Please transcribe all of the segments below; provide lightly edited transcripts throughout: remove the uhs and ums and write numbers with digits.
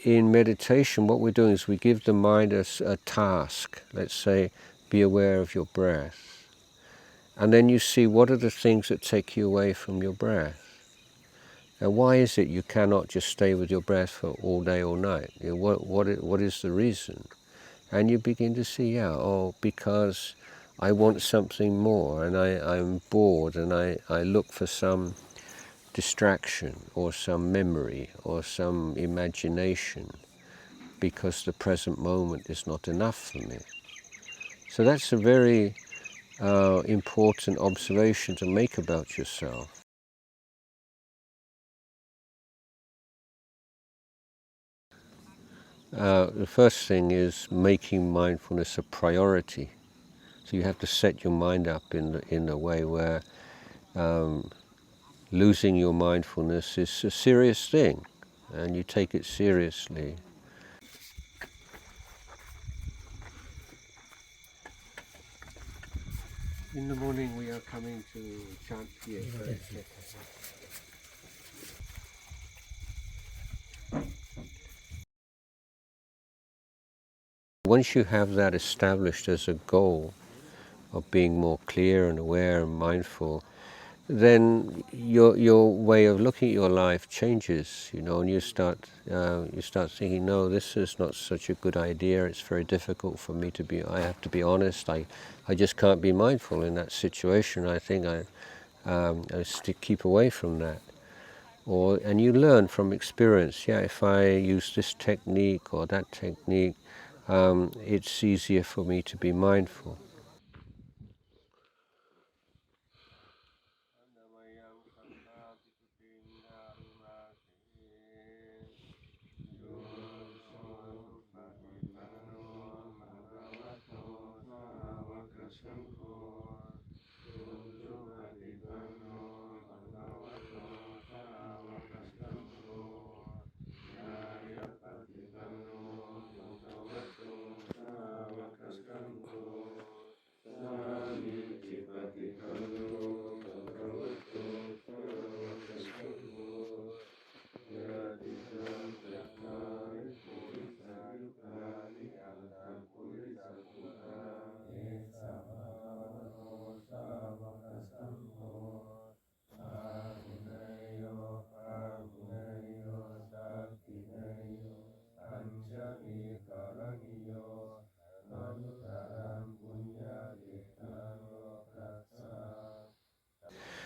in meditation, what we're doing is we give the mind a task. Let's say, be aware of your breath. And then you see what are the things that take you away from your breath. Now, why is it you cannot just stay with your breath for all day, all night? What is the reason? And you begin to see, because I want something more, and I'm bored, and I look for some distraction or some memory or some imagination because the present moment is not enough for me. So that's a very important observation to make about yourself. The first thing is making mindfulness a priority. So you have to set your mind up in a way where losing your mindfulness is a serious thing, and you take it seriously. In the morning we are coming to chant here. Once you have that established as a goal of being more clear and aware and mindful, then your way of looking at your life changes, and you start thinking, no, this is not such a good idea. It's very difficult for me to be. I have to be honest. I just can't be mindful in that situation. I think I keep away from that. And you learn from experience. Yeah, if I use this technique or that technique, it's easier for me to be mindful.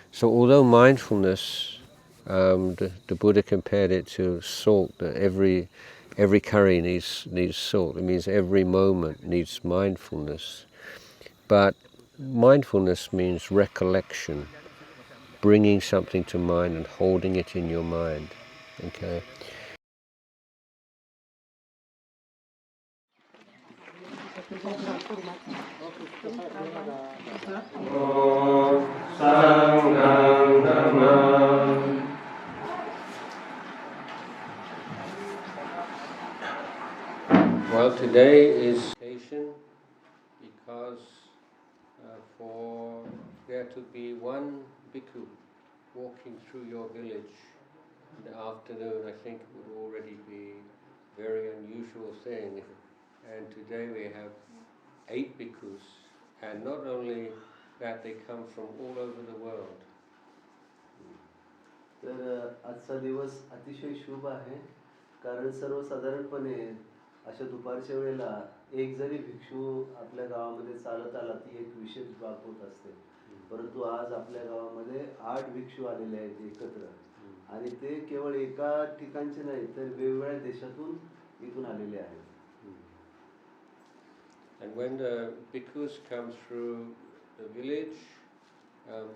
So although mindfulness, the Buddha compared it to salt, that every curry needs salt. It means every moment needs mindfulness. But mindfulness means recollection, bringing something to mind and holding it in your mind. Okay. Well, today is occasion because for there to be one bhikkhu walking through your village in the afternoon, I think it would already be a very unusual thing. And today we have 8 bhikkhus, and not only that, they come from all over the world. तर आजचा दिवस अतिशय शुभ आहे, कारण सर्वसाधारणपणे अशा दुपारच्या वेळेला एक जरी भिक्षू आपल्या गावामध्ये चालत आला ती एक विशेष बाब होत असते. परंतु आज आपल्या गावामध्ये 8 भिक्षू आलेले आहेत एकत्र, आणि ते केवळ एका ठिकाणचे नाही तर वेगवेगळ्या देशातून इथून आलेले आहेत. And when the bhikkhus come through the village,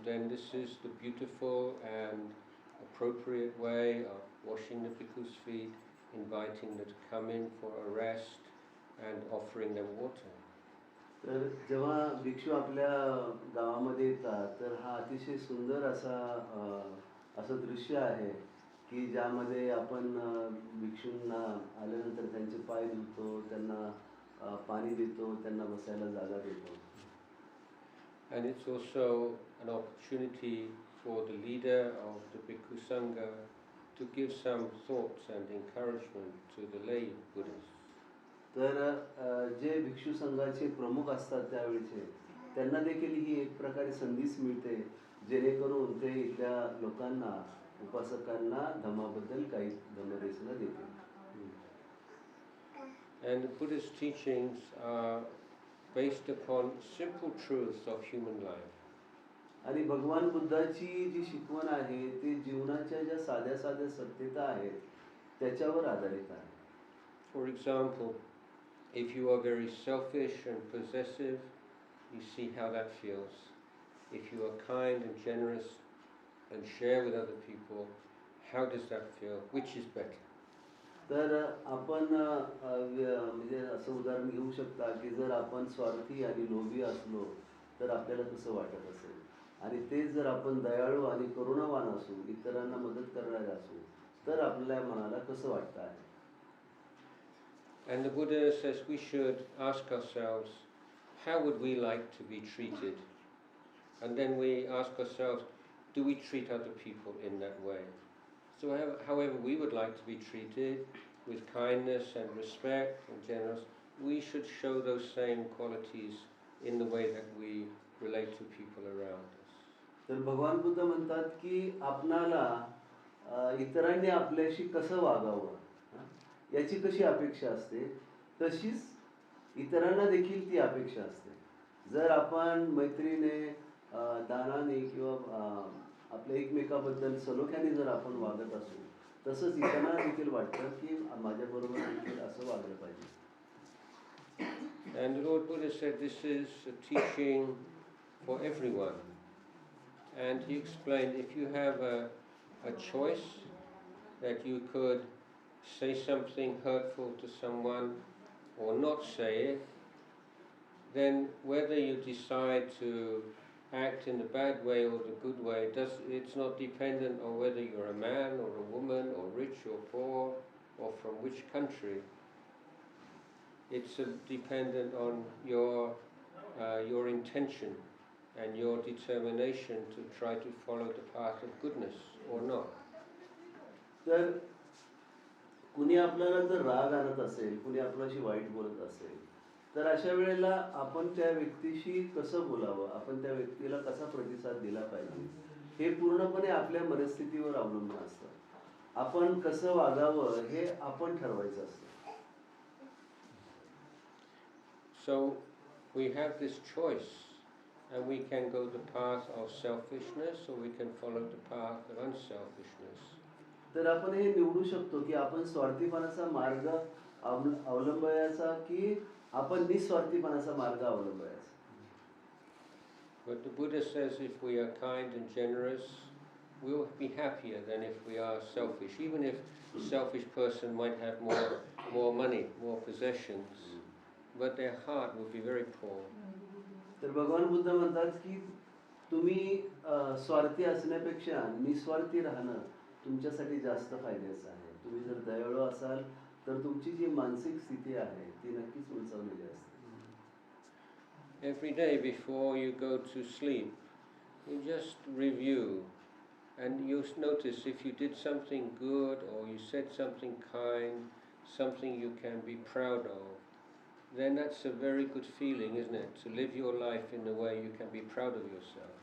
then this is the beautiful and appropriate way of washing the bhikkhus' feet, inviting them to come in for a rest, and offering them water. तर जेव्हा भिक्षू आपल्या गावामध्ये येतात तर हा अतिशय सुंदर असं दृश्य आहे की ज्यामध्ये आपण भिक्षूंना आल्यानंतर त्यांचे पाय धुतो, त्यांना पाणी देतो, त्यांना बसायला जागा देतो. And it's also an opportunity for the leader of the Bhikkhu Sangha to give some thoughts and encouragement to the lay Buddhists. तर जे भिक्षू संघाचे प्रमुख असतात त्यावेळेचे त्यांना देखील ही एक प्रकारे संधीच मिळते जेणेकरून ते इथल्या लोकांना उपासकांना धम्माबद्दल काही धम्मदेशना देतील. And the Buddhist teachings are based upon simple truths of human life. आणि भगवान बुद्धाची जी शिकवण आहे ती जीवनाच्या ज्या साध्या साध्या सत्यता आहेत त्याच्यावर आधारित आहे. For example, if you are very selfish and possessive, you see how that feels. If you are kind and generous and share with other people, how does that feel? Which is better? तर आपण म्हणजे असं उदाहरण घेऊ शकता की जर आपण स्वार्थी आणि लोभी असलो तर आपल्याला कसं वाटत असेल आणि तेच जर आपण दयाळू आणि करुणावान असू इतरांना मदत करणारे असू तर आपल्या मनाला कसं वाटतं आहे. And the Buddha says we should ask ourselves, how would we like to be treated? And then we ask ourselves, do we treat other people in that way? So however we would like to be treated, with kindness and respect and generous, we should show those same qualities in the way that we relate to people around us. तर भगवान बुद्ध म्हणतात की आपणाला इतरांनी आपल्याशी कसं वागावं याची कशी अपेक्षा असते तशीच इतरांना देखील ती अपेक्षा असते. जर आपण मैत्रीने दानाने किंवा आपल्या एकमेकाबद्दल सलोख्याने जर आपण वागत असू तसंच इतरांना देखील वाटतं की माझ्याबरोबर देखील असं वागलं पाहिजे. And the Lord Buddha said this is a teaching for everyone. And he explained if you have a choice that you could say something hurtful to someone or not say it, then whether you decide to act in the bad way or the good way, it's not dependent on whether you're a man or a woman or rich or poor or from which country. It's dependent on your intention and your determination to try to follow the path of goodness or not. तर कुणी आपल्याला जर राग आणत असेल कुणी आपल्याशी white बोलत असेल तर अशा वेळेला आपण त्या व्यक्तीशी कसं बोलावं आपण त्या व्यक्तीला कसा प्रतिसाद दिला पाहिजे हे पूर्णपणे आपल्या मनस्थितीवर अवलंबून असतं. आपण कसं वागावं हे आपण ठरवायचं असतं. So we have this choice and we can go the path of selfishness or we can follow the path of unselfishness. तर आपण हे निवडू शकतो की आपण स्वार्थीपणाचा मार्ग अवलंबायचा की आपण निस्वार्थीपणाचा मार्ग अवलंबायचा. But the Buddha says if we are kind and generous, we'll be happier than if we are selfish. Even if a selfish person might have more money, more possessions, but their heart would be very poor. तर भगवान बुद्ध म्हणतात की तुम्ही स्वार्थी असण्यापेक्षा निस्वार्थी राहणं तुमच्यासाठी जास्त फायद्याचं आहे. तुम्ही जर दयाळू असाल तर तुमची जी मानसिक स्थिती आहे ती नक्कीच उंचावलेली असते. Every day before you go to sleep, you just review and you notice if you did something good or you said something kind, something you can be proud of, then that's a very good feeling, isn't it? To live your life in the way you can be proud of yourself.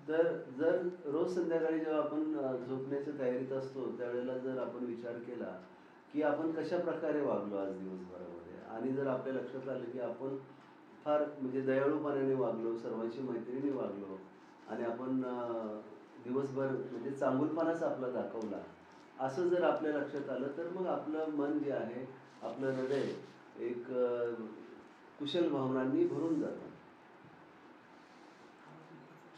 जर रोज संध्याकाळी जेव्हा आपण झोपण्याच्या तयारीत असतो त्यावेळेला जर आपण विचार केला की आपण कशा प्रकारे वागलो आज दिवसभरामध्ये आणि जर आपल्या लक्षात आलं की आपण फार म्हणजे दयाळूपणाने वागलो सर्वांची मैत्रीने वागलो आणि आपण दिवसभर म्हणजे चांगुलपणाच आपला दाखवला असं जर आपल्या लक्षात आलं तर मग आपलं मन जे आहे आपलं हृदय एक कुशल भावनांनी भरून जातं.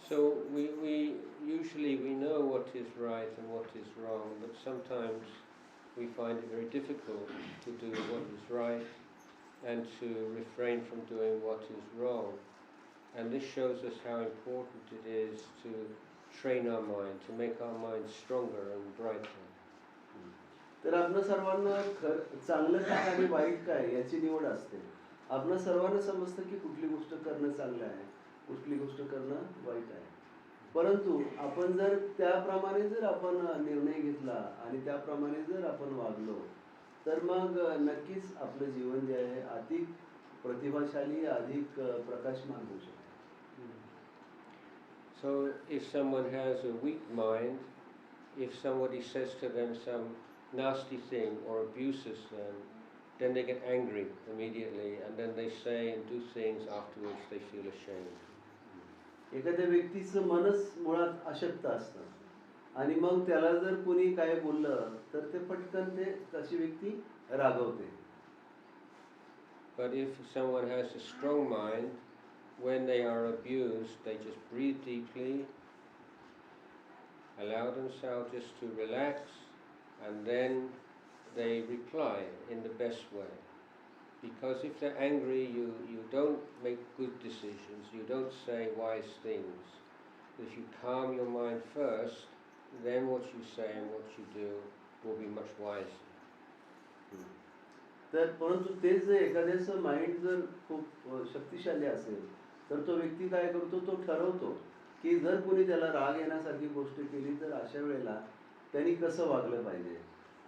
So we usually know what is right and what is wrong, but sometimes we find it very difficult to do what is right and to refrain from doing what is wrong. And this shows us how important it is to train our mind, to make our mind stronger and brighter. तर आपल्या सर्वांना चांगलं काय आणि white काय याची निवड असते. आपल्या सर्वांना समजतं की कुठली गोष्ट करणं चांगलं आहे कुठली गोष्ट करणं वाईट आहे. परंतु आपण जर त्याप्रमाणे जर आपण निर्णय घेतला आणि त्याप्रमाणे जर आपण वागलो, तर मग नक्कीच आपलं जीवन जे आहे अधिक प्रतिभाशाली, अधिक प्रकाशमान होऊ शकतं. So if someone has a weak mind, if somebody says to them some nasty thing or abuses them, then they get angry immediately and then they say and do things afterwards they feel ashamed. एखाद्या व्यक्तीचं मनच मुळात अशक्त असतं आणि मग त्याला जर कोणी काय बोललं तर ते पटकन ते तशी व्यक्ती रागवते. But if someone has a strong mind, when they are abused, they just breathe deeply, allow themselves just to relax, and then they reply in the best way. Because if they're angry, you don't make good decisions, you don't say wise things. If you calm your mind first, then what you say and what you do will be much wiser. तर परंतु तेच जर एखाद्याचं mind जर खूप शक्तिशाली असेल तर तो व्यक्ती काय करतो, तो ठरवतो की जर कोणी त्याला राग येण्यासारखी गोष्ट केली तर अशा वेळेला त्यांनी कसं वागलं पाहिजे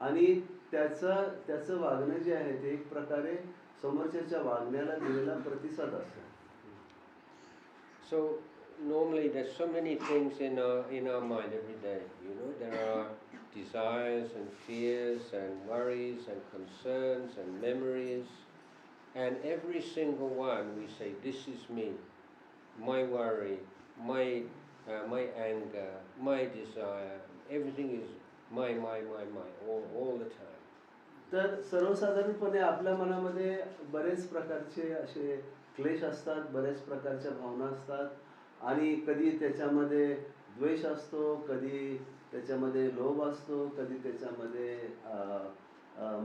आणि त्याचं त्याचं वागणं जे आहे ते एक प्रकारे समोरच्याच्या वागण्याला दिलेला प्रतिसाद असतो. So normally there's so many things in our mind every day. You know, there are desires and fears and worries and concerns and memories, and every single one we say, "This is me, my worry, my anger, my desire. Everything is my, all the time." तर सर्वसाधारणपणे आपल्या मनामध्ये बरेच प्रकारचे असे क्लेश असतात, बरेच प्रकारच्या भावना असतात आणि कधी त्याच्यामध्ये द्वेष असतो, कधी त्याच्यामध्ये लोभ असतो, कधी त्याच्यामध्ये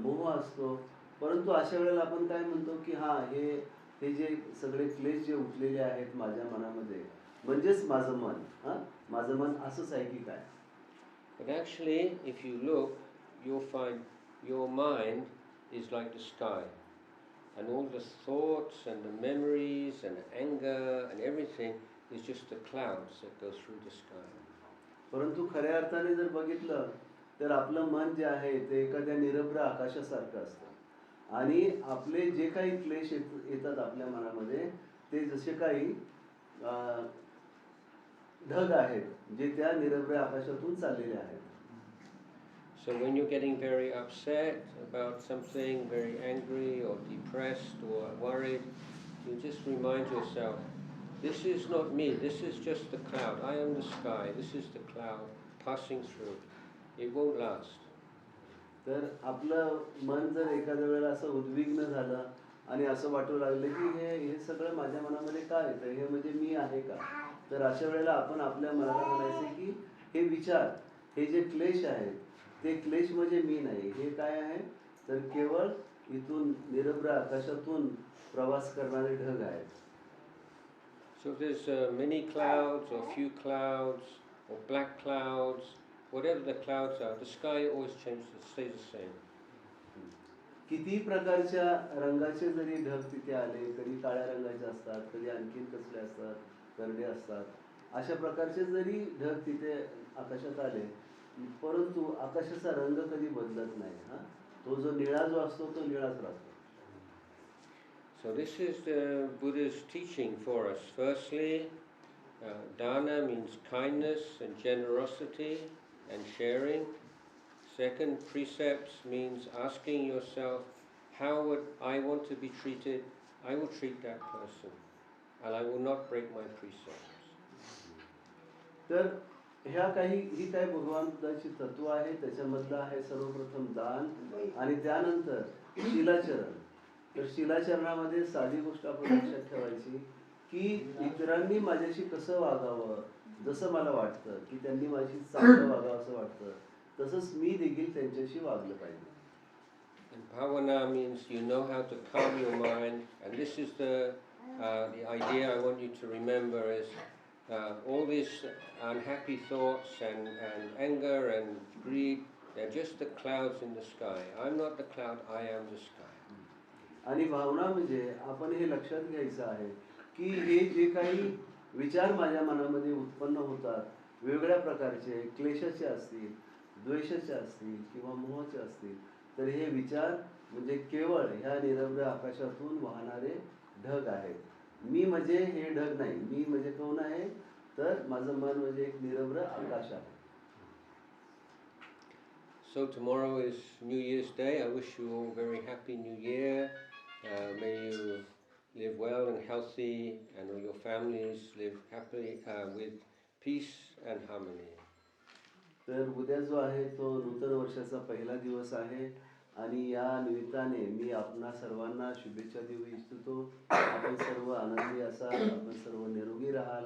मोह असतो. परंतु अशा वेळेला आपण काय म्हणतो की हां, हे हे जे सगळे क्लेश जे उठलेले आहेत माझ्या मनामध्ये, म्हणजेच माझं मन. माझं मन असंच आहे की काय? But actually, if you look, you'll find your mind is like the sky. And all the thoughts and the memories and the anger and everything is just the clouds that go through the sky. परंतु खऱ्या अर्थाने जर बघितलं तर आपलं मन जे आहे ते एखाद्या निरभ्र आकाशासारखं असतं आणि आपले जे काही क्लेश येतात आपल्या मनामध्ये ते जसे काही ढग आहेत जे त्या निरभ्र आकाशातून चाललेले आहेत. So when you're getting very upset about something, very angry or depressed or worried, you just remind yourself, this is not me, this is just the cloud. I am the sky, this is the cloud passing through. It won't last. तर आपलं मन जर एखाद्या वेळेला असं उद्विग्न झालं आणि असं वाटू लागलं की हे हे सगळं माझ्या मनामध्ये काय येतं, हे म्हणजे मी आहे का? तर अशा वेळेला आपण आपल्या मनाला म्हणायचे की हे विचार, हे जे क्लेश आहेत ते क्लेश म्हणजे मी नाही. हे काय आहे तर केवळ इथून निरभ्र आकाशातून प्रवास करणारे ढग आहेत. So if there's many clouds or few clouds or black clouds, whatever the clouds are, the sky always changes, stays the same. किती प्रकारच्या रंगाचे जरी ढग तिथे आले, कधी काळ्या रंगाचे असतात, कधी आणखीन कसले असतात, करडे असतात. अशा प्रकारचे जरी ढग तिथे आकाशात आले, परंतु आकाशाचा रंग कधी बदलत नाही. तो जो निळा जो असतो तो निळाच राहतो. So this is the Buddha's teaching for us. Firstly, dana means kindness and generosity and sharing. Second, precepts means asking yourself, how would I want to be treated? I will treat that person, and I will not break my precepts. तर ह्या ही काय भगवान बुद्धाची तत्व आहे. त्याच्यामधलं आहे सर्वप्रथम दान आणि त्यानंतर शीलाचरण. तर शीलाचरणामध्ये साधी गोष्ट आपण लक्षात ठेवायची की इतरांनी माझ्याशी कसं वागावं, जसं मला वाटतं की त्यांनी माझी चांगलं वागावं असं वाटतं, तसंच मी देखील त्यांच्याशी वागलं पाहिजे. And bhavana means you know how to calm your mind, and this is the idea I want you to remember is all these unhappy thoughts and anger and greed, they're just the clouds in the sky. I'm not the cloud, I am the sky. आणि भावना म्हणजे आपण हे लक्षात घ्यायचं आहे की हे जे काही विचार माझ्या मनामध्ये उत्पन्न होतात, वेगवेगळ्या प्रकारचे, क्लेशाचे असतील, द्वेषाचे असतील किंवा मोहाचे असतील, तर हे विचार म्हणजे केवळ ह्या निरभ्र आकाशातून वाहणारे ढग आहेत. मी म्हणजे हे ढग नाही, मी म्हणजे कोण आहे, तर माझं मन म्हणजे एक निरभ्र आकाश आहे. So tomorrow is New Year's Day. I wish you all a very happy New Year. May you live well and healthy, and all your families live happily with peace and harmony. तर उद्या जो आहे तो नूतन वर्षाचा पहिला दिवस आहे आणि या निमित्ताने मी आपणा सर्वांना शुभेच्छा देऊ इच्छितो. आपण सर्व आनंदी असाल, आपण सर्व निरोगी राहाल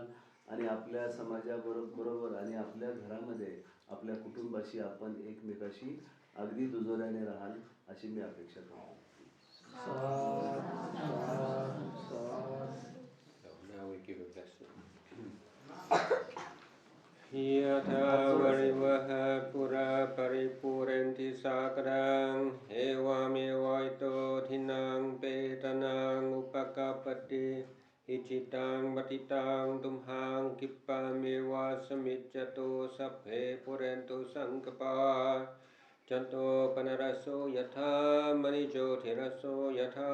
आणि आपल्या समाजाबरोबर आणि आपल्या घरामध्ये आपल्या कुटुंबाशी आपण एकमेकाशी अगदी दुजोऱ्याने राहाल अशी मी अपेक्षा करतो. So now we give a blessing. Yatha varivaha pura paripurenti sakarang evamevaito thinang petanang upakapati ichitang batitang tumhang kippameva samiccato sabbhe purentu sankapa Chanto panaraso yatha manijothiraso yatha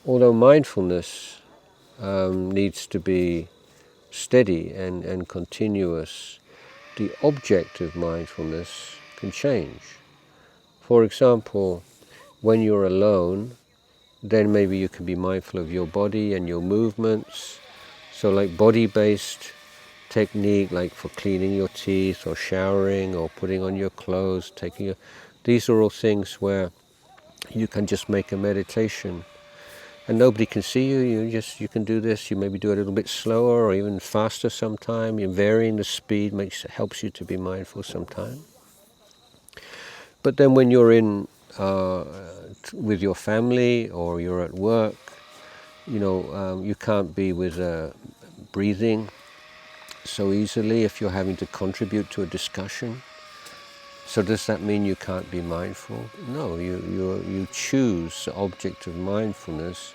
Although mindfulness needs to be steady and continuous, the object of mindfulness can change. For example, when you're alone, then maybe you can be mindful of your body and your movements. So like body-based technique, like for cleaning your teeth or showering or putting on your clothes, these are all things where you can just make a meditation. And nobody can see you, you can do this, you maybe do it a little bit slower or even faster sometime. You're varying the speed helps you to be mindful sometime. But then when you're in with your family or you're at work, you can't be with breathing so easily if you're having to contribute to a discussion. So does that mean you can't be mindful? No, you choose the object of mindfulness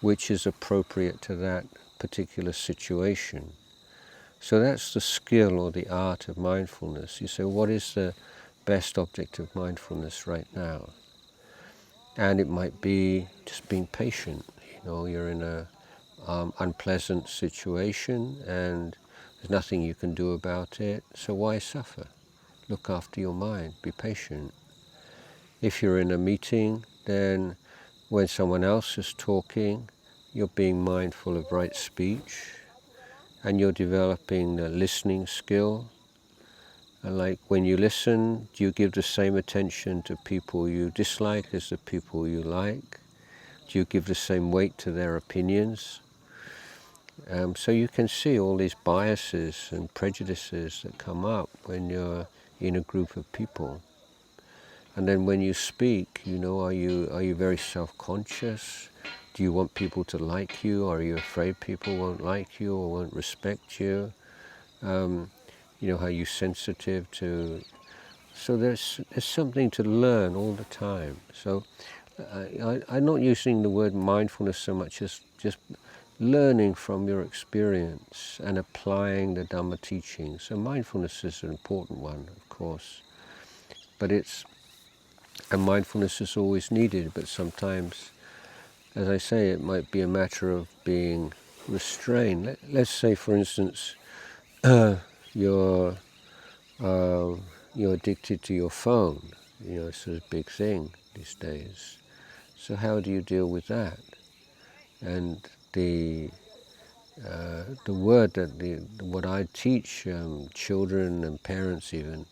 which is appropriate to that particular situation. So that's the skill or the art of mindfulness. You say, what is the best object of mindfulness right now? And it might be just being patient. You're in a unpleasant situation and there's nothing you can do about it, so why suffer? Look after your mind, be patient. If you're in a meeting, then when someone else is talking, you're being mindful of right speech and you're developing the listening skill. And like when you listen, do you give the same attention to people you dislike as the people you like? Do you give the same weight to their opinions? So you can see all these biases and prejudices that come up when you're in a group of people. And then when you speak, are you very self-conscious? Do you want people to like you? Are you afraid people won't like you or won't respect you? Are you sensitive to... So there's something to learn all the time. So I'm not using the word mindfulness so much as just learning from your experience and applying the Dhamma teaching. So mindfulness is an important one, of course. And mindfulness is always needed, but sometimes, as I say, it might be a matter of being restrained. Let's say, for instance, you're addicted to your phone. It's a big thing these days. So how do you deal with that? And the word that what I teach children and parents even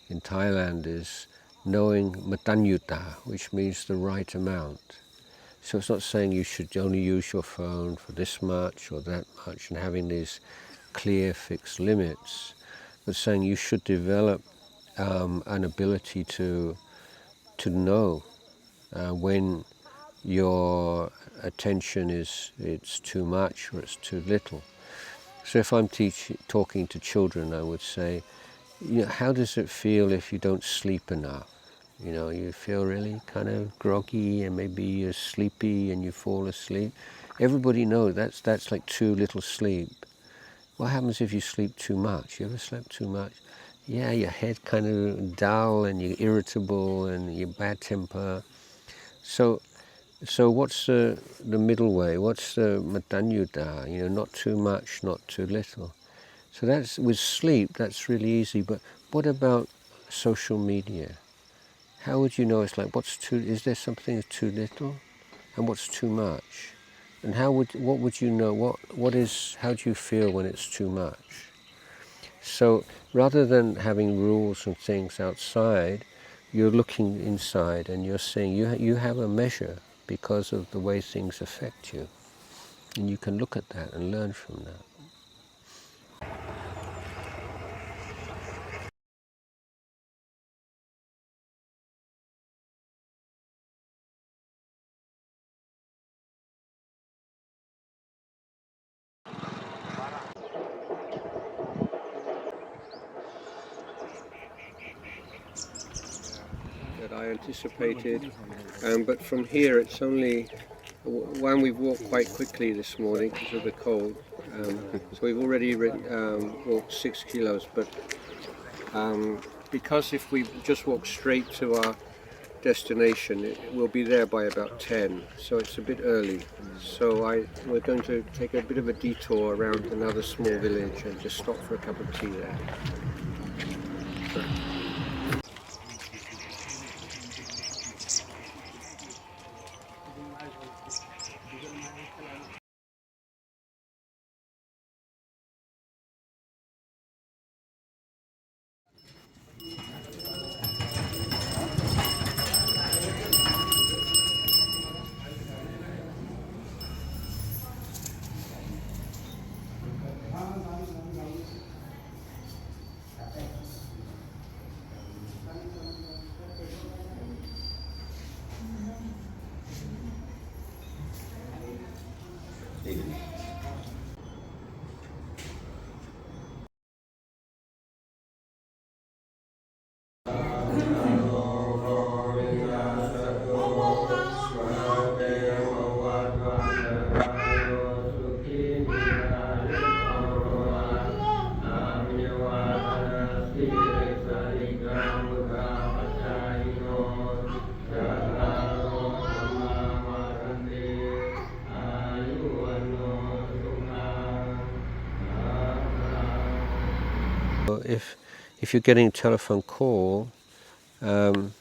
in Thailand is knowing matanyuta, which means the right amount. So it's not saying you should only use your phone for this much or that much and having these clear fixed limits, but saying you should develop an ability to know when your attention it's too much or it's too little. So if I'm talking to children, I would say, how does it feel if you don't sleep enough? You feel really kind of groggy and maybe you're sleepy and you fall asleep. Everybody knows that's like too little sleep. What happens if you sleep too much? You ever slept too much? Yeah, your head kind of dull and you're irritable and you're bad temper. So what's the middle way? What's the matanyuta? Not too much, not too little. So that's with sleep. That's really easy. But what about social media? How would you know? It's like is there something that's too little, and what's too much? And what would you know? How do you feel when it's too much? So rather than having rules and things outside, you're looking inside and you're saying you have a measure because of the way things affect you. And you can look at that and learn from that. That I anticipated, but from here it's only one. We've walked quite quickly this morning because of the cold, so we've already walked 6 kilos. But because if we just walk straight to our destination, we'll be there by about 10, so it's a bit early. So we're going to take a bit of a detour around another small village and just stop for a cup of tea there. If you're getting a telephone call and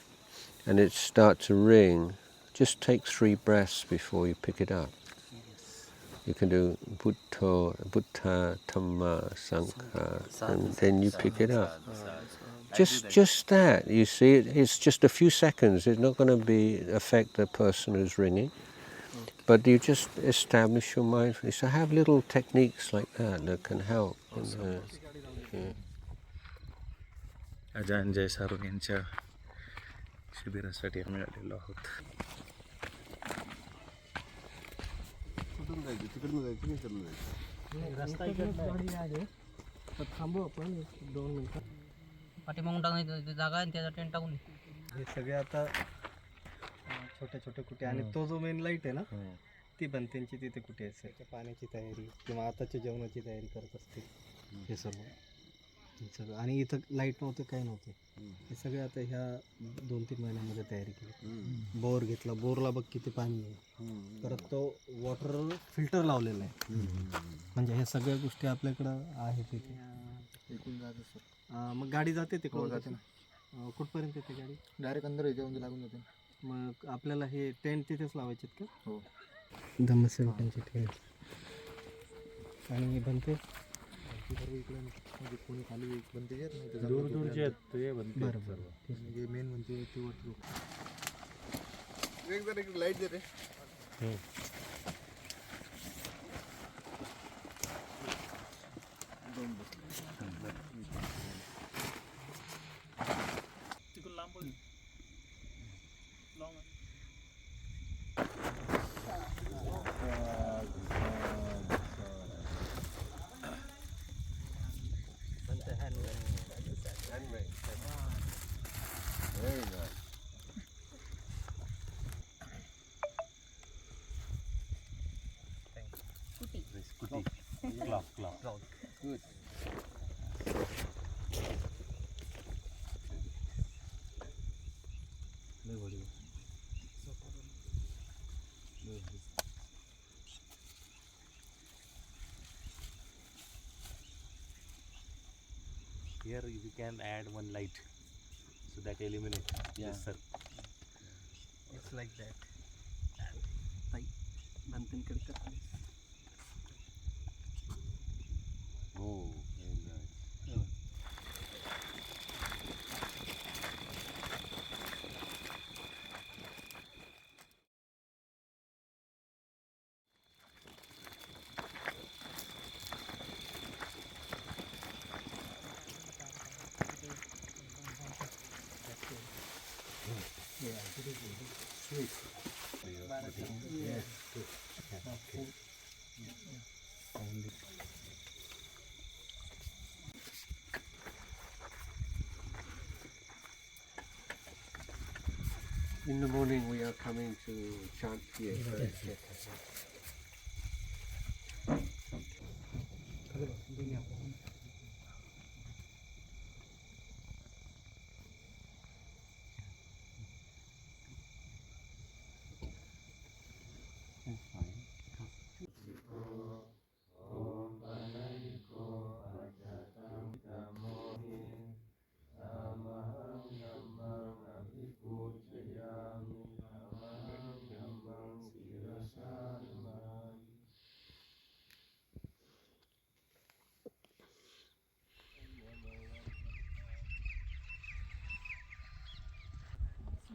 it starts to ring, just take 3 breaths before you pick it up. You can do Buddha, Dhamma, Sangha, and then you pick it up. Just that, you see, it's just a few seconds. It's not going to affect the person who's ringing, but you just establish your mindfulness. So have little techniques like that can help. अजान जय सारू यांच्या शिबिरासाठी आम्ही आलेलो आहोत. रस्ता इकडे आहे तर थांबू आपण 2 मिनिटं. पाठीमागून टाकण्याची जागा आणि त्याचा टेंट टाकून हे सगळे आता छोटे छोटे कुठे आणि तो जो मेन लाईट आहे ना ती पण त्यांची तिथे कुठे आहे पाण्याची तयारी किंवा आताच्या जेवणाची तयारी करत असते हे सर्व सगळं. आणि इथं लाईट नव्हतं काही नव्हतं. हे सगळे आता ह्या 2-3 महिन्यामध्ये तयारी केली. बोर घेतला, बोरला बघ किती पाणी आहे. परत तो वॉटर फिल्टर लावलेला आहे. म्हणजे ह्या सगळ्या गोष्टी आपल्याकडं आहेत इथे. मग गाडी जाते ते जाते ना कुठपर्यंत येते गाडी? डायरेक्ट अंदर याच्यामध्ये लागून जाते. मग आपल्याला हे टेंट तिथेच लावायचे का? हो. धम्मसेवकांची टेंट. आणि बनते दूर दूरचे आहेत ते बनते बरं सर्व. बरं मेन म्हणजे ते लाईट दे रे. Very nice. Good. Here we can add one light, so that eliminates this circle. It's like that ताई बनतेकडे कर Oh, very nice. In the morning we are coming to chant here.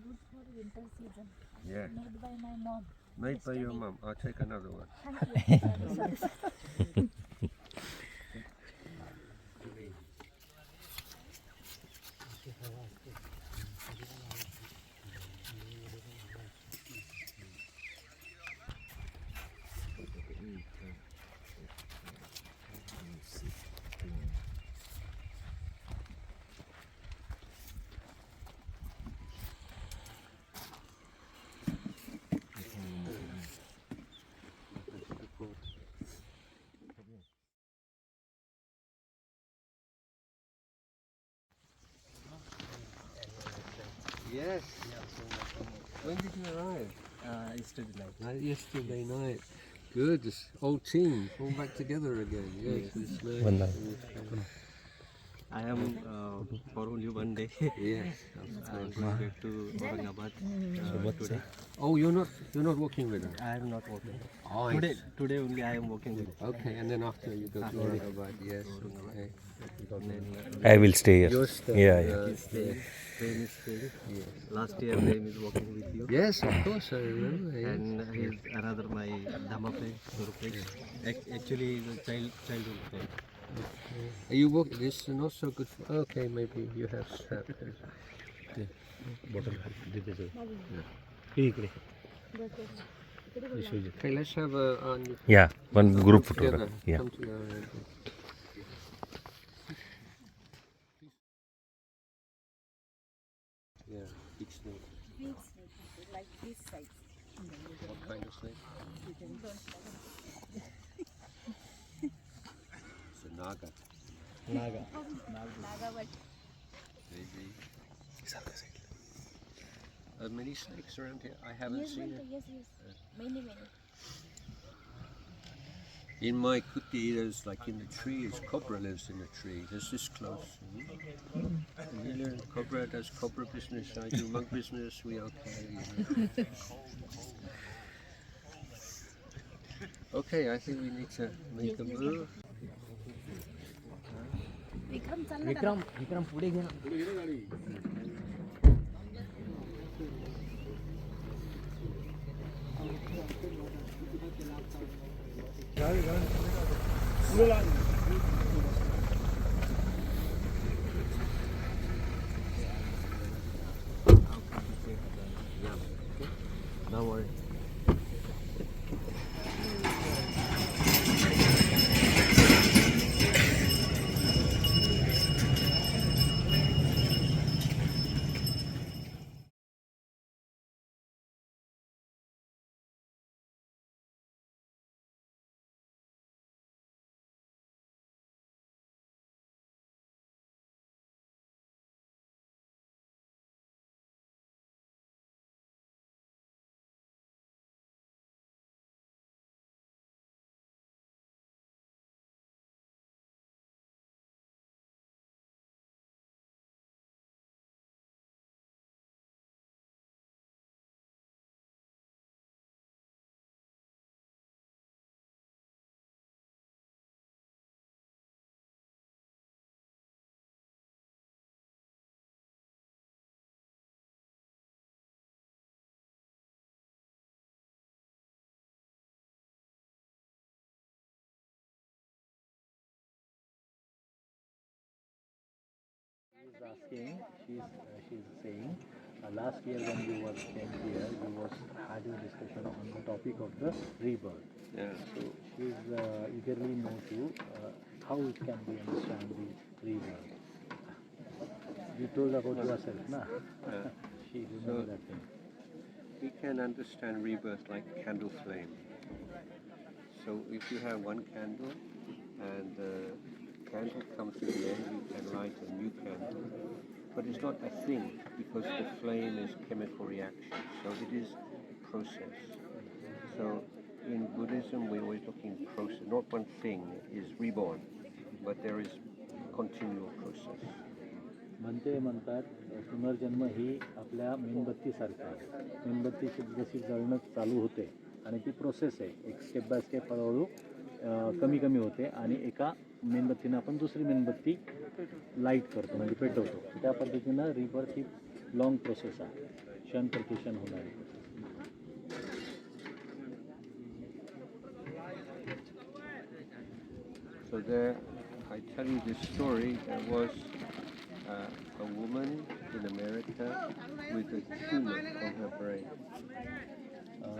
Good for winter season. Yeah. Made by my mom. Made by your mum. I'll take another one. Thank you. Sorry. Yes. When did you arrive? yesterday night. Yesterday night. Good. This old team all back together again. Yes. It's nice. One night. I am for only one day. Yes. I am going back to Aurangabad today. Oh, you're not working with her. I am not working. Oh, I Today only I am working with. Okay, and then after you go to Aurangabad. Yes. Okay. I will stay here. You're staying. Yeah, yeah. Prem is staying. Last year Prem is working with you. Yes, of course I remember. Yes. And he is another my Dhamma friend, Guru friend. Actually, he is a childhood friend. Are you working? This is not so good. Okay, maybe you have. Okay, let's have a. Yeah, one group together. photograph. Yeah. Come together. Yeah, big snake. Big snake, like this size. What kind of snake? It's a naga. Naga. Naga, but Maybe. Are many snakes around here? I haven't yes, seen it. yes. Many. In my kuti, there's like in the tree, is cobra lives in the tree. There's this close. And you learn cobra does cobra business. I do monk business. We okay. You know. Okay, I think we need to make a move. Vikram चाल ना विक्रम पुढे घे ना. Don't worry. She's saying last year when you came here, you was having discussion on the topic of the rebirth. Yeah. So she's eagerly know to how it can be understand the rebirth. You told about yourself, na? She remember that thing. We can understand rebirth like candle flame. So if you have one candle and the candle comes to the end, you can light a new candle. But it's not a thing because the flame is chemical reaction. So it is a process. So in Buddhism, we always look in process. Not one thing is reborn, but there is continual process. म्हणतात पुनर्जन्म ही आपल्या मेणबत्तीसारखं आहे. मेणबत्तीची जशी जळणं चालू होते आणि ती process आहे, एक स्टेप बाय स्टेप हळूहळू कमी कमी होते आणि एका मेणबत्तीनं आपण दुसरी मेणबत्ती लाईट करतो म्हणजे पेटवतो. त्या पद्धतीनं रिबर्थ ही लॉंग प्रोसेस आहे, क्षण प्रतिक्षण होणारी. So there, I tell you this story. There was a woman in America with a tumor on her brain.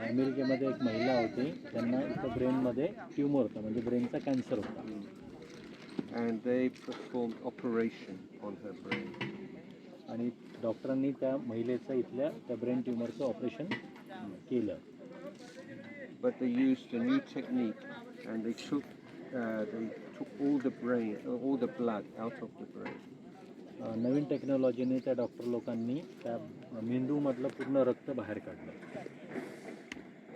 अमेरिकेमध्ये एक महिला होती, त्यांना इथं ब्रेनमध्ये ट्यूमर होता म्हणजे ब्रेनचा कॅन्सर होता. And they performed operation on her brain. आणि डॉक्टरांनी त्या महिलेचं इथल्या त्या ब्रेन ट्यूमरचं ऑपरेशन केलं. But they used a new technique and they took all the blood out of the brain. नवीन टेक्नॉलॉजीने त्या डॉक्टर लोकांनी त्या मेंदूमधलं पूर्ण रक्त बाहेर काढलं.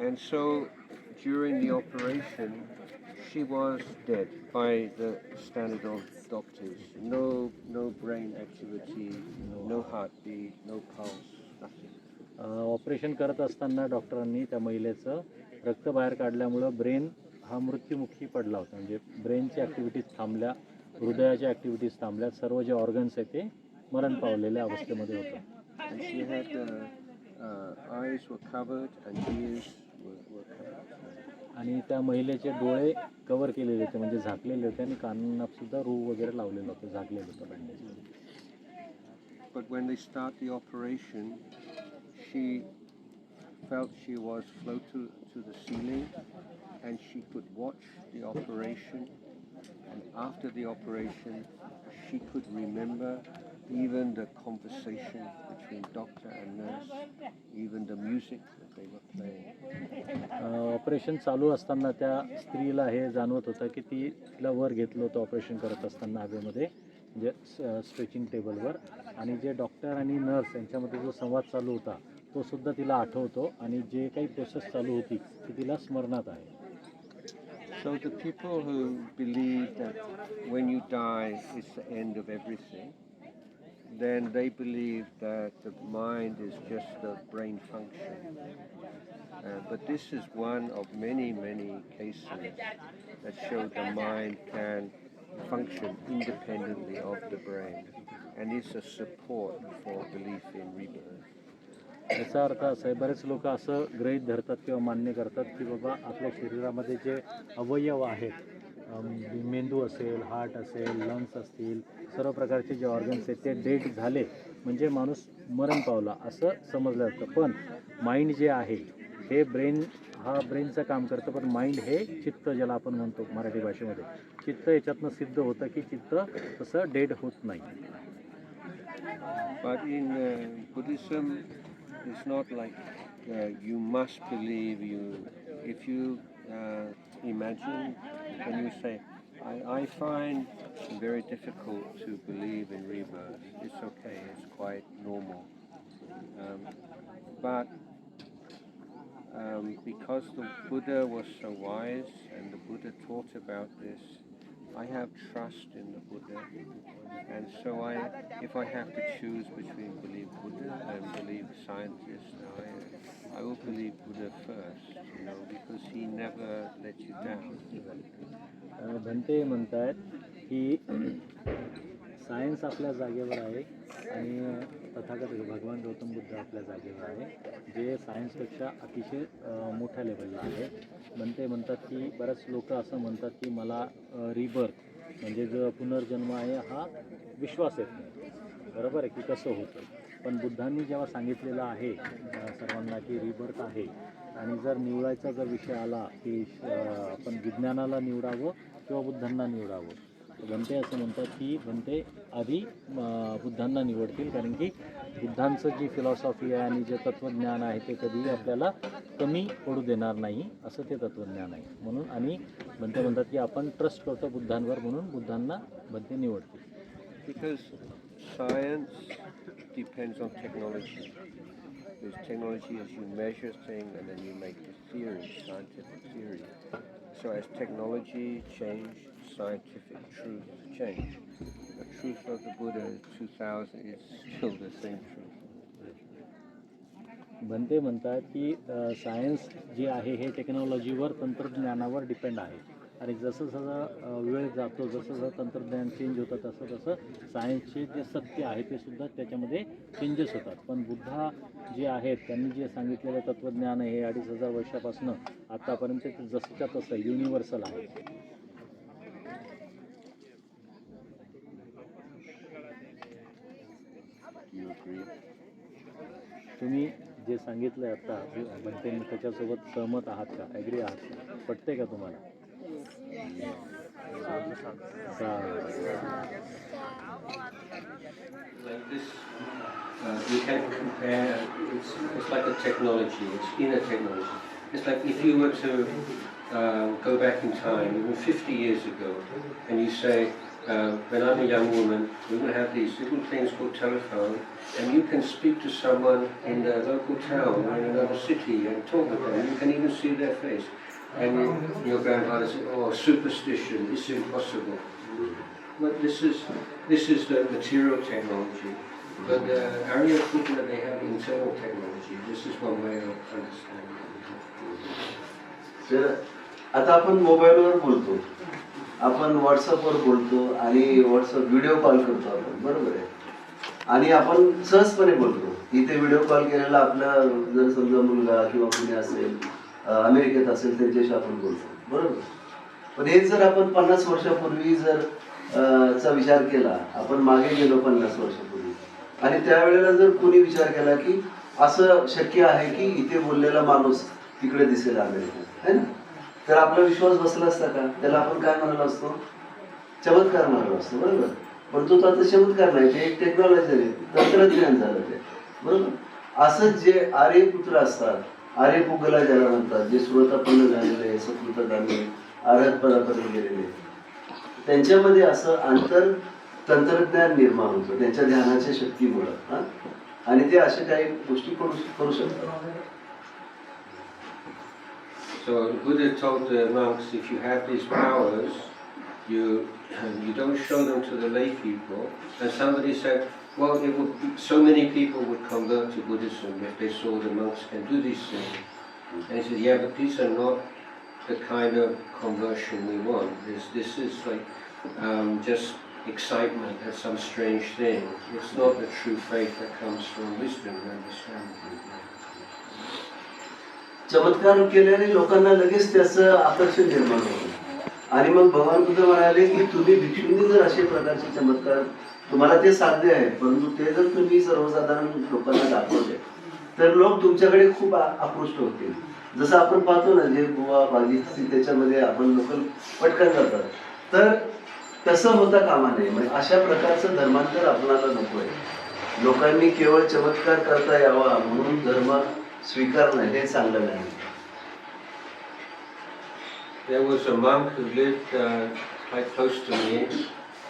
And so during the operation, she was dead by the standard of doctors. No brain activity, no heartbeat, no pulse, nothing. Operation करत असताना डॉक्टरांनी त्या महिलेचं रक्त बाहेर काढल्यामुळं ब्रेन हा मृत्युमुखी पडला होता. म्हणजे ब्रेनच्या ॲक्टिव्हिटीज थांबल्या, हृदयाच्या ॲक्टिव्हिटीज थांबल्या, सर्व जे ऑर्गन्स आहेत ते मरण पावलेल्या अवस्थेमध्ये होतं. And she had eyes were covered and ears were covered. आणि त्या महिलेचे डोळे कव्हर केलेले होते म्हणजे झाकलेले होते आणि कानांना सुद्धा रू वगैरे लावलेलं होतं, झाकलेलं होतं bandage. But when they start the operation, she felt she was floated to the ceiling and she could watch the operation, and after the operation she could remember even the conversation between doctor and nurse, even the music that they were playing. Operation चालू असताना त्या स्त्रीला हे जाणवत होतं की तिला वर घेतलं होतं ऑपरेशन करत असताना हवेमध्ये म्हणजे स्ट्रेचिंग टेबलवर, आणि जे डॉक्टर आणि नर्स यांच्यामध्ये जो संवाद चालू होता तो सुद्धा तिला आठवतो आणि जे काही प्रोसेस चालू होती ती तिला स्मरणात आहे. So the people who believe that when you die it's the end of everything, then they believe that the mind is just the brain function. But this is one of many, many cases that show the mind can function independently of the brain, and is a support for belief in rebirth. याचा अर्थ असा आहे, बरेच लोक असं गृहीत धरतात किंवा मान्य करतात की बाबा आपल्या शरीरामध्ये जे अवयव आहेत, मेंदू असेल, हार्ट असेल, लंग्स असतील, सर्व प्रकारचे जे ऑर्गन्स आहेत ते डेड झाले म्हणजे माणूस मरण पावला असं समजलं जातं. पण माइंड जे आहे हे ब्रेनचं काम करतं, पण माइंड हे चित्त ज्याला आपण म्हणतो मराठी भाषेमध्ये, चित्त याच्यातनं सिद्ध होतं की चित्त तसं डेड होत नाही. But in Buddhism, it's not like you must believe. If you imagine, when you say, I find it very difficult to believe in rebirth. It's okay. It's quite normal. But because the Buddha was so wise and the Buddha taught about this, I have trust in the Buddha, and so if I have to choose between believe Buddha and believe scientists, I will believe Buddha first, because he never let you down. Bhante म्हणतात की science आपल्या जागेवर आहे आणि तथागत भगवान गौतम बुद्ध आपल्या जागेवर आहे, जे सायन्सपेक्षा अतिशय मोठ्या लेवलला आहे. भंते म्हणतात की बरेच लोक असं म्हणतात की मला रिबर्थ म्हणजे जो पुनर्जन्म आहे हा विश्वास येत नाही, बरोबर आहे की कसं होतं. पण बुद्धांनी जेव्हा सांगितलेलं आहे सर्वांना की रिबर्थ आहे, आणि जर निवडायचा जर विषय आला की आपण विज्ञानाला निवडावं किंवा बुद्धांना निवडावं, भंते असं म्हणतात की भंते आधी बुद्धांना निवडतील, कारण की बुद्धांचं जी फिलॉसॉफी आहे आणि जे तत्त्वज्ञान आहे ते कधीही आपल्याला कमी पडू देणार नाही, असं ते तत्त्वज्ञान आहे. म्हणून आणि भंते म्हणतात की आपण ट्रस्ट करतो बुद्धांवर, म्हणून बुद्धांना Bhante निवडतील. Because science depends on technology. Because technology is you measure things and then you make the theory, scientific theory. So as technology change, scientific truth change. The truth of the Buddha is 2000 is still the same truth. Bhante म्हणतात की science जे आहे हे टेक्नॉलॉजीवर, तंत्रज्ञानावर depend आहे, आणि जसं जसं वेळ जातो, जसं जसं तंत्रज्ञान चेंज होतं तसं तसं सायन्सचे जे सत्य आहे ते सुद्धा त्याच्यामध्ये चेंजेस होतात. पण बुद्धा जे आहेत त्यांनी जे सांगितलेलं तत्त्वज्ञान हे 2500 वर्षापासून आतापर्यंत ते जसंच्या तसं युनिव्हर्सल आहे. तुम्ही जे सांगितलं आता भंते, त्याच्यासोबत सहमत आहात का, ॲग्री आहात का, पटते का तुम्हाला? Like this, we can compare. It's like a technology. It's inner technology. It's like if you were to go back in time, even 50 years ago, and you say, when I'm a young woman, we're going to have these little things called telephone, and you can speak to someone in the local town or in another city and talk with them. You can even see their face. And your grandfather said, "Oh, superstition! It's impossible." But this is the material technology. But the Aryabhuta, they have internal technology. This is one way of understanding. तर आता आपण मोबाईलवर बोलतो, आपण व्हॉट्सअपवर बोलतो आणि WhatsApp video call करतो आपण, बरोबर आहे, आणि आपण सहजपणे बोलतो. इथे व्हिडिओ कॉल केलेला आपला जर समजा मुलगा किंवा कुणी असेल अमेरिकेत असेल त्यांच्याशी आपण बोलतो, बरोबर. पण हे जर आपण 50 वर्षापूर्वी जर चा विचार केला, आपण मागे गेलो 50 वर्षापूर्वी, आणि त्यावेळेला जर कोणी विचार केला की असं शक्य आहे की इथे बोललेला माणूस तिकडे दिसेल अमेरिकेत, है ना, तर आपला विश्वास बसला असता का? त्याला आपण काय म्हणालो असतो? चमत्कार म्हणालो असतो, बरोबर. पण तो आता चमत्कार नाही, ते एक टेक्नॉलॉजी आहे, तंत्रज्ञान झालं ते, बरोबर. असंच जे आर्यपुत्र असतात, आर्यपुगला ज्याला म्हणतात, जे सुरतापन्न झालेले, सकृतगामी, आराधपदापर्यंत गेलेले, त्यांच्यामध्ये असं आंतर तंत्रज्ञान निर्माण होतं त्यांच्या ध्यानाच्या शक्तीमुळं, आणि ते अशा काही गोष्टी करू शकतात. So Buddha told the monks, if you have these powers, you don't show them to the lay people. And somebody said, Well, so many people would convert to Buddhism if they saw the monks can do these things. And he said, yeah, but these are not the kind of conversion we want. This is like just excitement at some strange thing. It's not the true faith that comes from wisdom and understanding. चमत्कार केल्याने लोकांना लगेच त्याचं आकर्षण निर्माण होतं आणि मग भगवान बुद्ध म्हणाले की तुम्ही भिक्षूंनी जर असे प्रकारचे चमत्कार तुम्हाला ते साध्य आहे परंतु ते जर तुम्ही सर्वसाधारण लोकांना दाखवले तर लोक तुमच्याकडे खूप आकृष्ट होतील. जसं आपण पाहतो ना जे बुवा बाजी असतील त्याच्यामध्ये आपण लोक पटकन जातात तर तसं होता कामा नये. म्हणजे अशा प्रकारचं धर्मांतर आपल्याला नको आहे. लोकांनी केवळ चमत्कार करता यावा म्हणून धर्म स्वीकारणं हे चांगलं नाही. There was a monk who lived quite close to me,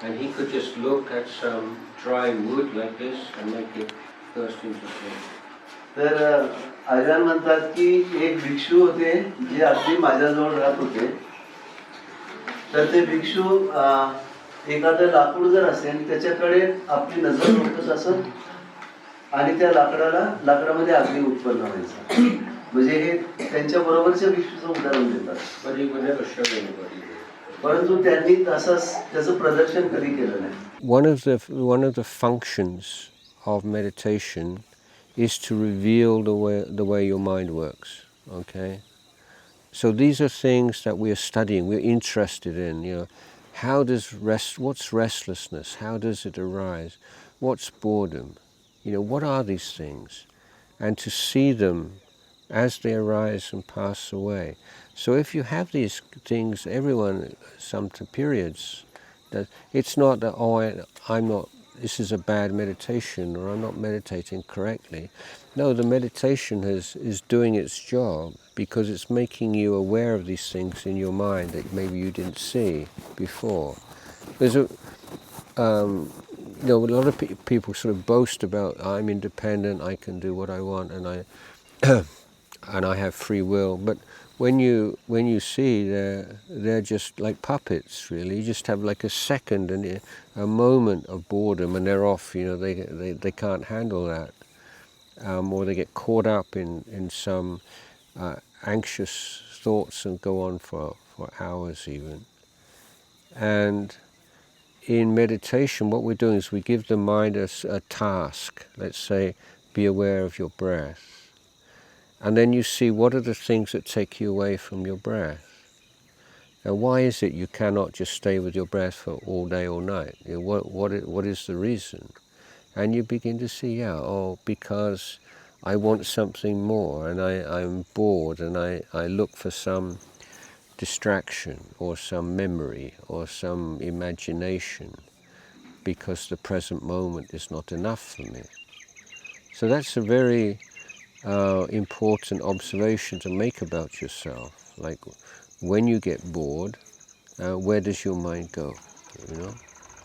and he could just look at some dry wood like this and make it burst into flame. तर आर्यन म्हणतात की एक भिक्षू होते जे अगदी माझ्याजवळ राहत होते. तर ते भिक्षू एखादं लाकूड जर असेल त्याच्याकडे आपली नजर रोखत असत आणि त्या लाकडामध्ये अग्नी उत्पन्न व्हायचा. म्हणजे हे त्यांच्या बरोबरच्या भिक्षूचं उदाहरण देतात. But he would never show anybody. परंतु त्यांनी तसंच त्याचं प्रदर्शन कधी केलं नाही. One of the functions of meditation is to reveal the way your mind works. Okay, so these are things that we are studying, we're interested in. You know, what's restlessness? How does it arise? What's boredom? You know, what are these things? And to see them as they arise and pass away. So if you have these things, everyone, some periods, that it's not that, I'm not, this is a bad meditation or I'm not meditating correctly. No, the meditation is doing its job because it's making you aware of these things in your mind that maybe you didn't see before. There's a lot of people sort of boast about I'm independent, I can do what I want, and I have free will. But when you see they're just like puppets, really. You just have like a second and a moment of boredom, and they're off. You know, they can't handle that, or they get caught up in some anxious thoughts and go on for hours even. And in meditation, what we're doing is we give the mind a task. Let's say, be aware of your breath. And then you see what are the things that take you away from your breath. Now, why is it you cannot just stay with your breath for all day, all night? You know, what is the reason? And you begin to see, because I want something more, and I'm bored, and I look for some distraction or some memory or some imagination because the present moment is not enough for me. So that's a very important observation to make about yourself. Like when you get bored, where does your mind go? You know,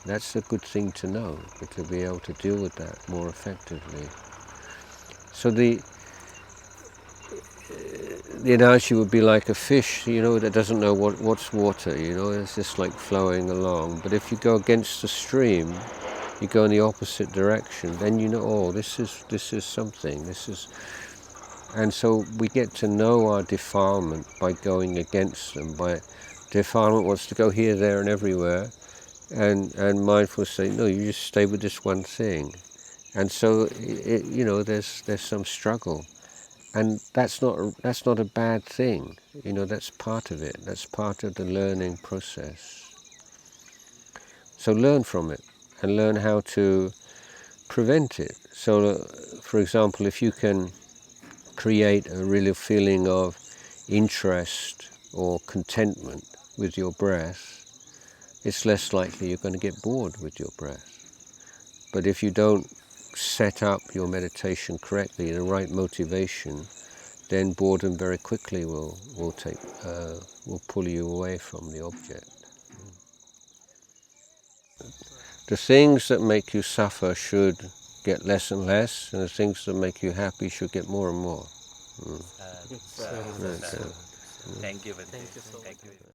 that's a good thing to know, but to be able to deal with that more effectively. So the analogy would be like a fish, you know, that doesn't know what's water, you know, it's just like flowing along. But if you go against the stream, you go in the opposite direction, then you know, this is something, and so we get to know our defilement by going against them. By defilement wants to go here, there, and everywhere, and mindfulness say, no, you just stay with this one thing. And so, there's some struggle. And that's not a bad thing, you know, that's part of it, that's part of the learning process. So learn from it and learn how to prevent it. So, for example, if you can create a real feeling of interest or contentment with your breath, it's less likely you're going to get bored with your breath. But if you don't set up your meditation correctly, the right motivation, then boredom very quickly will pull you away from the object. The things that make you suffer should get less and less, and the things that make you happy should get more and more. Thank you. Thank you.